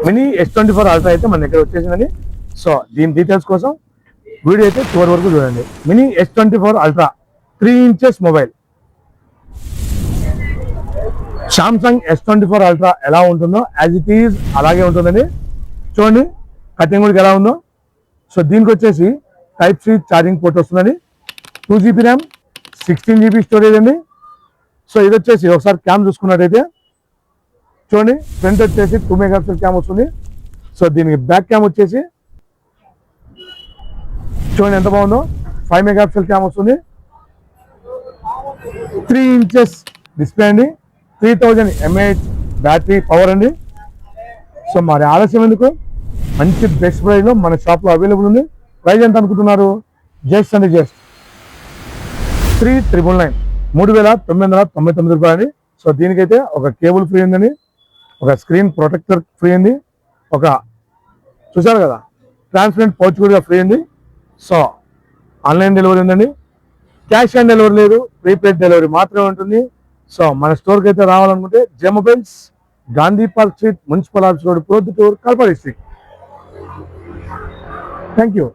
Mini S24 ultra అయితే మన దగ్గర వచ్చేసిందని. సో దీని డీటెయిల్స్ కోసం వీడియో అయితే చివరి వరకు చూడండి. Mini S24 ultra 3 inches mobile. Samsung S24 ultra ఎలా ఉంటుందో యాజ్ ఇట్ ఈజ్ అలాగే ఉంటుందండి. చూడండి కటింగ్ కూడా ఎలా ఉందో. సో దీనికి వచ్చేసి Type-C ఛార్జింగ్ పోర్ట్ వస్తుందండి. 2GB ర్యామ్, 16GB స్టోరేజ్ అండి. సో ఇది వచ్చేసి ఒకసారి క్యామ్ చూసుకున్నట్టయితే చూడండి, ఫ్రంట్ వచ్చేసి 2 మెగాపిక్సెల్ క్యామ్ వస్తుంది. సో దీనికి బ్యాక్ క్యామ్ వచ్చేసి చూడండి ఎంత బాగుందో, 5 మెగాపిక్సెల్ క్యామ్ వస్తుంది. 3 inches డిస్ప్లే అండి. 3000 mAh బ్యాటరీ పవర్ అండి. సో మరి ఆలస్యం ఎందుకు, మంచి బెస్ట్ ప్రైస్ లో మన షాప్ లో అవైలబుల్ ఉంది. ప్రైస్ ఎంత అనుకుంటున్నారు? జస్ట్ 3999, 3999 రూపాయలు. సో దీనికైతే ఒక కేబుల్ ఫ్రీ ఉందండి, ఒక స్క్రీన్ ప్రొటెక్టర్ ఫ్రీ ఉంది, ఒక చూసారు కదా ట్రాన్స్పరెంట్ పౌచ్ కూడా ఫ్రీ ఉంది. సో ఆన్లైన్ డెలివరీ ఉందండి, క్యాష్ ఆన్ డెలివరీ లేదు, ప్రీపెయిడ్ డెలివరీ మాత్రమే ఉంటుంది. సో మన స్టోర్కి అయితే రావాలనుకుంటే J mobiles, Gandhi park street, municipal office road, Proddatur, Kadapa district. Thank you.